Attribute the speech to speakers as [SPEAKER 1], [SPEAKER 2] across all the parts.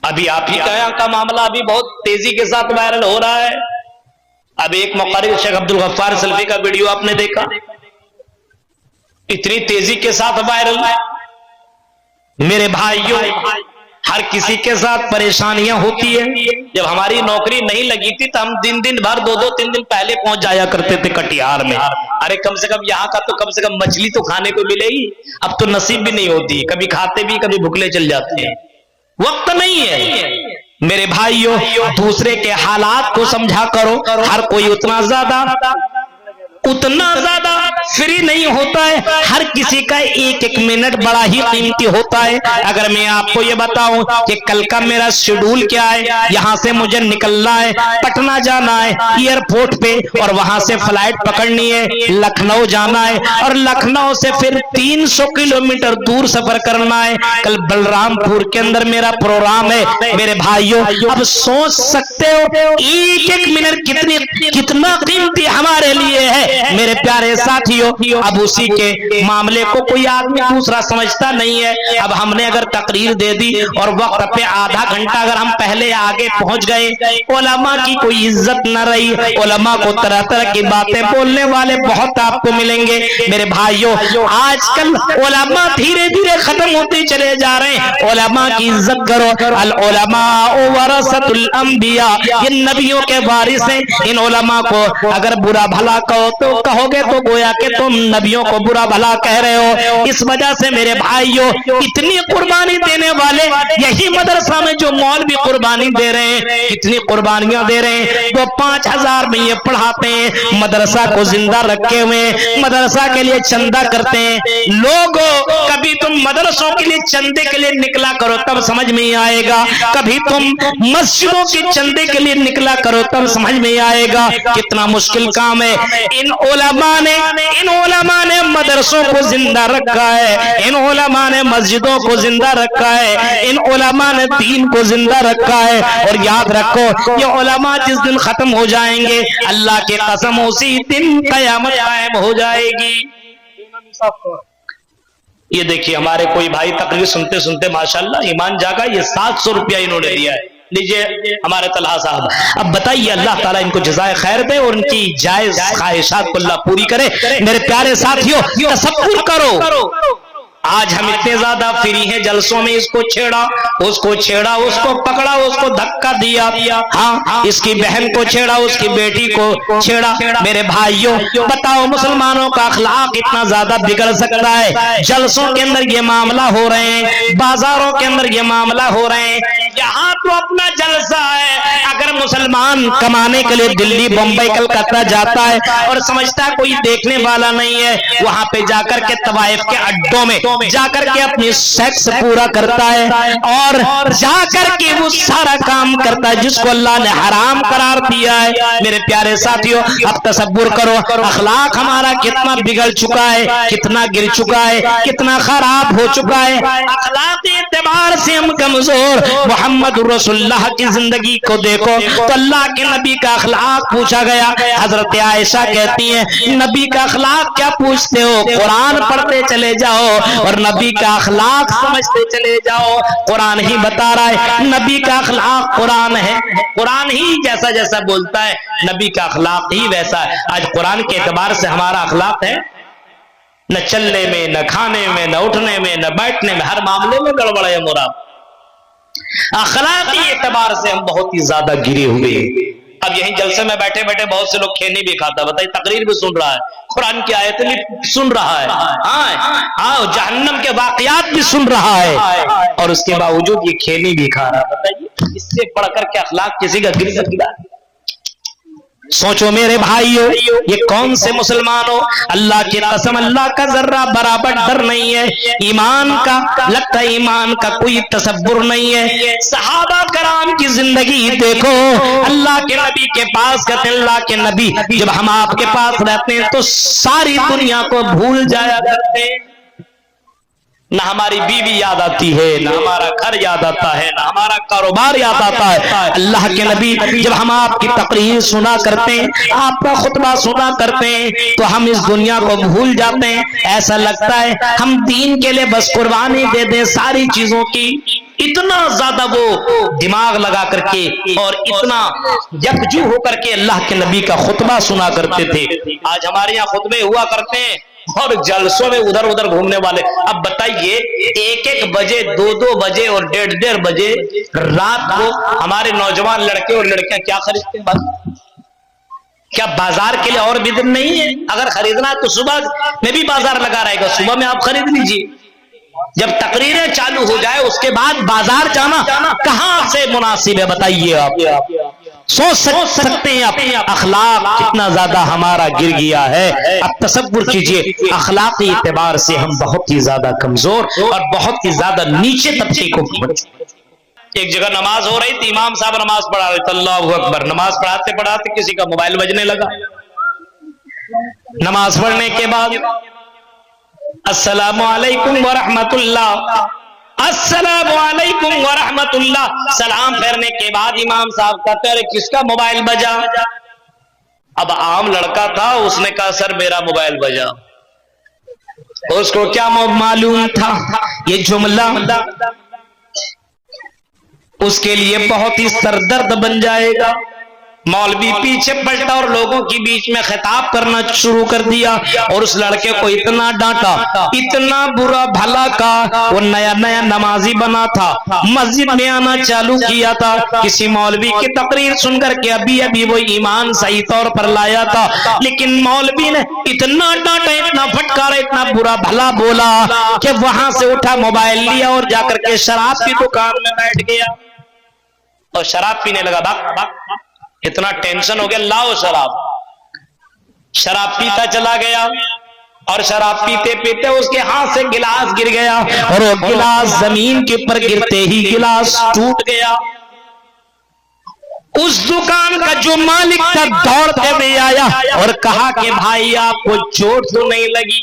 [SPEAKER 1] ابھی آپ ہی کا معاملہ ابھی بہت تیزی کے ساتھ وائرل ہو رہا ہے. اب ایک مقرر شیخ عبد الغفار سلفی کا ویڈیو آپ نے دیکھا, اتنی تیزی کے ساتھ وائرل. میرے بھائیوں, ہر کسی کے ساتھ پریشانیاں ہوتی ہیں. جب ہماری نوکری نہیں لگی تھی تو ہم دن بھر 2-3 دن پہلے پہنچ جایا کرتے تھے کٹیہار میں. ارے کم سے کم یہاں کا تو کم سے کم مچھلی تو کھانے کو ملے گی. اب تو نصیب بھی نہیں ہوتی, کبھی کھاتے بھی کبھی بھوکلے چل جاتے ہیں, وقت نہیں ہے. میرے بھائیوں, دوسرے کے حالات کو سمجھا کرو. ہر کوئی اتنا زیادہ فری نہیں ہوتا ہے. ہر کسی کا ایک منٹ بڑا ہی قیمتی ہوتا ہے. اگر میں آپ کو یہ بتاؤں کہ کل کا میرا شیڈول کیا ہے, یہاں سے مجھے نکلنا ہے, پٹنہ جانا ہے ایئرپورٹ پہ, اور وہاں سے فلائٹ پکڑنی ہے, لکھنؤ جانا ہے, اور لکھنؤ سے پھر 300 کلومیٹر دور سفر کرنا ہے. کل بلرام پور کے اندر میرا پروگرام ہے. میرے بھائیوں, اب سوچ سکتے ہو ایک منٹ کتنا قیمتی ہمارے لیے ہے. میرے پیارے ساتھیوں, اب اسی کے معاملے کو کوئی آدمی دوسرا سمجھتا نہیں ہے. اب ہم نے اگر تقریر دے دی اور وقت پہ آدھا گھنٹہ اگر ہم پہلے آگے پہنچ گئے, علماء کی کوئی عزت نہ رہی. علماء کو طرح طرح کی باتیں بولنے والے بہت آپ کو ملیں گے. میرے بھائیوں, آج کل علماء دھیرے دھیرے ختم ہوتے چلے جا رہے ہیں. علماء کی عزت کرو. العلماء ورثۃ الانبیاء, یہ نبیوں کے وارث ہیں. ان علماء کو اگر برا بھلا کہو گے تو گویا کہ تم نبیوں کو برا بھلا کہہ رہے ہو. اس وجہ سے میرے بھائیوں, اتنی قربانی دینے والے یہی مدرسہ میں جو مولوی قربانی دے رہے ہیں, کتنی قربانیاں دے رہے ہیں. وہ 5000 میں یہ پڑھاتے ہیں, مدرسہ کو زندہ رکھے ہوئے, مدرسہ کے لیے چندہ کرتے ہیں. لوگوں, کبھی تم مدرسوں کے لیے چندے کے لیے نکلا کرو تب سمجھ میں آئے گا. کبھی تم مسجدوں کے چندے کے لیے نکلا کرو تب سمجھ میں آئے گا کتنا مشکل کام ہے. ان علماء نے مدرسوں کو زندہ رکھا ہے. ان علماء نے مسجدوں کو زندہ رکھا ہے. ان علماء نے دین کو زندہ رکھا ہے. اور یاد رکھو, یہ علماء جس دن ختم ہو جائیں گے, اللہ کی قسم اسی دن قیامت قائم ہو جائے گی. یہ دیکھیے ہمارے کوئی بھائی تقریر سنتے سنتے ماشاءاللہ ایمان جاگا, یہ 700 روپیہ انہوں نے دیا ہے. لیجئے ہمارے طلحہ صاحب, اب بتائیے اللہ تعالیٰ ان کو جزائے خیر دے اور ان کی جائز خواہشات کو اللہ پوری کرے. میرے پیارے ساتھیوں, تصور کرو, آج ہم اتنے زیادہ فری ہیں جلسوں میں, اس کو چھیڑا, اس کو چھیڑا, اس کو پکڑا, اس کو دھکا دیا, ہاں اس کی بہن کو چھیڑا, اس کی بیٹی کو چھیڑا. میرے بھائیوں بتاؤ, مسلمانوں کا اخلاق اتنا زیادہ بگڑ سکتا ہے؟ جلسوں کے اندر یہ معاملہ ہو رہے ہیں, بازاروں کے اندر یہ معاملہ ہو رہے ہیں. یہاں تو اپنا جلسہ ہے. اگر مسلمان کمانے کے لیے دلی, بمبئی, کلکتہ جاتا ہے اور سمجھتا کوئی دیکھنے والا نہیں ہے, وہاں پہ جا کر کے طوائف کے اڈوں میں جا کر کے اپنی سیکس پورا کرتا ہے, اور جا کر کے وہ سارا کام کرتا ہے جس کو اللہ نے حرام قرار دیا ہے. میرے پیارے ساتھیوں, اب تصور کرو اخلاق ہمارا کتنا بگڑ چکا ہے, کتنا گر چکا ہے, کتنا خراب ہو چکا ہے. اخلاقی اعتبار سے ہم کمزور. محمد رسول اللہ کی زندگی کو دیکھو تو اللہ کے نبی کا اخلاق پوچھا گیا. حضرت عائشہ کہتی ہیں نبی کا اخلاق کیا پوچھتے ہو, قرآن پڑھتے چلے جاؤ اور نبی کا اخلاق سمجھتے چلے جاؤ. قرآن ہی بتا رہا ہے نبی کا اخلاق قرآن ہے. قرآن ہی جیسا جیسا بولتا ہے نبی کا اخلاق ہی ویسا ہے. آج قرآن کے اعتبار سے ہمارا اخلاق ہے, نہ چلنے میں, نہ کھانے میں, نہ اٹھنے میں, نہ بیٹھنے میں, ہر معاملے میں گڑبڑ ہے. مراد اخلاقی اعتبار سے ہم بہت ہی زیادہ گرے ہوئے ہیں. اب یہیں جلسے میں بیٹھے بیٹھے بہت سے لوگ کھینے بھی کھاتا, بتائیے تقریر بھی سن رہا ہے, قرآن کی آیتیں بھی سن رہا ہے, ہاں جہنم کے واقعات بھی سن رہا ہے, اور اس کے باوجود یہ کھینے بھی کھا رہا. بتائیے اس سے پڑھ کر کے اخلاق کسی کا گر سکتا ہے؟ سوچو میرے بھائیو, یہ کون سے مسلمان ہو, اللہ کی قسم اللہ کا ذرہ برابر ڈر نہیں ہے, ایمان کا لگتا ہے ایمان کا کوئی تصور نہیں ہے. صحابہ کرام کی زندگی دیکھو, اللہ کے نبی کے پاس کہتے ہیں اللہ کے نبی جب ہم آپ کے پاس رہتے ہیں تو ساری دنیا کو بھول جایا کرتے ہیں. نہ ہماری بیوی یاد آتی ہے, نہ ہمارا گھر یاد آتا ہے, نہ ہمارا کاروبار یاد آتا ہے. اللہ کے نبی جب ہم آپ کی تقریر سنا کرتے ہیں, آپ کا خطبہ سنا کرتے ہیں, تو ہم اس دنیا کو بھول جاتے ہیں. ایسا لگتا ہے ہم دین کے لیے بس قربانی دے دیں ساری چیزوں کی. اتنا زیادہ وہ دماغ لگا کر کے اور اتنا یکجو ہو کر کے اللہ کے نبی کا خطبہ سنا کرتے تھے. آج ہمارے یہاں خطبے ہوا کرتے ہیں اور جلسوں میں ادھر ادھر گھومنے والے. اب بتائیے 1-1 بجے 2-2 بجے اور 1:30 بجے رات کو ہمارے نوجوان لڑکے اور لڑکیاں کیا خریدتے ہیں؟ بس کیا بازار کے لیے اور بھی دن نہیں ہے؟ اگر خریدنا ہے تو صبح میں بھی بازار لگا رہے گا, صبح میں آپ خرید لیجیے. جب تقریریں چالو ہو جائے اس کے بعد بازار جانا کہاں سے مناسب ہے بتائیے آپ؟ سوچ سکتے ہیں آپ اخلاق کتنا زیادہ ہمارا گر گیا ہے. اب تصور کیجئے اخلاقی اعتبار سے ہم بہت ہی زیادہ کمزور اور بہت ہی زیادہ نیچے طبقے کو پہنچ. ایک جگہ نماز ہو رہی تھی, امام صاحب نماز پڑھا رہے تھے, اللہ اکبر. نماز پڑھاتے پڑھاتے کسی کا موبائل بجنے لگا. نماز پڑھنے کے بعد السلام علیکم ورحمت اللہ, السلام علیکم ورحمت اللہ, سلام پھیرنے کے بعد امام صاحب کہتے ہیں کس کا موبائل بجا؟ اب عام لڑکا تھا, اس نے کہا سر میرا موبائل بجا. اس کو کیا معلوم تھا یہ جملہ اس کے لیے بہت ہی سردرد بن جائے گا. مولوی پیچھے پلٹا اور لوگوں کی بیچ میں خطاب کرنا شروع کر دیا اور اس لڑکے کو اتنا ڈانٹا, اتنا برا بھلا کا. وہ نیا نیا نمازی بنا تھا, مسجد میں آنا چالو کیا تھا, کسی مولوی کی تقریر سن کر کے ابھی وہ ایمان صحیح طور پر لایا تھا, لیکن مولوی نے اتنا ڈانٹا, اتنا پھٹکارا, اتنا برا بھلا بولا کہ وہاں سے اٹھا, موبائل لیا اور جا کر کے شراب کی دکان میں بیٹھ گیا اور شراب پینے لگا. اتنا ٹینشن ہو گیا, لاؤ شراب. شراب پیتا چلا گیا اور شراب پیتے پیتے اس کے ہاتھ سے گلاس گر گیا اور وہ گلاس زمین کے اوپر گرتے ہی گلاس ٹوٹ گیا. اس دکان کا جو مالک تھا دوڑتے ہوئے آیا اور کہا کہ بھائی آپ کو چوٹ تو نہیں لگی؟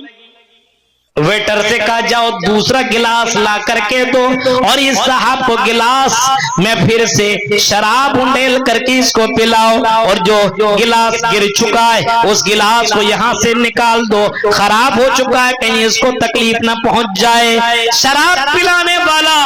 [SPEAKER 1] ویٹر سے کہا جاؤ دوسرا گلاس لا کر کے دو اور اس صاحب کو گلاس میں پھر سے شراب انڈیل کر کے اس کو پلاؤ, اور جو گلاس گر چکا ہے اس گلاس کو یہاں سے نکال دو, خراب ہو چکا ہے کہیں اس کو تکلیف نہ پہنچ جائے. شراب پلانے والا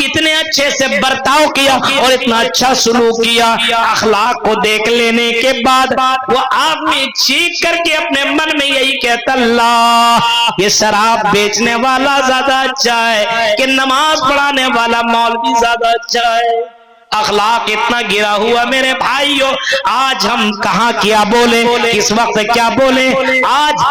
[SPEAKER 1] اتنے اچھے سے برتاؤ کیا اور اتنا اچھا سلوک کیا. اخلاق کو دیکھ لینے کے بعد وہ آدمی چیخ کر کے اپنے من میں یہی کہتا, اللہ یہ شراب بیچنے والا زیادہ اچھا ہے کہ نماز پڑھانے والا مولوی زیادہ اچھا ہے. اخلاق اتنا گرا ہوا میرے بھائیوں, آج ہم کہاں کیا بولے, اس وقت کیا بولے. آج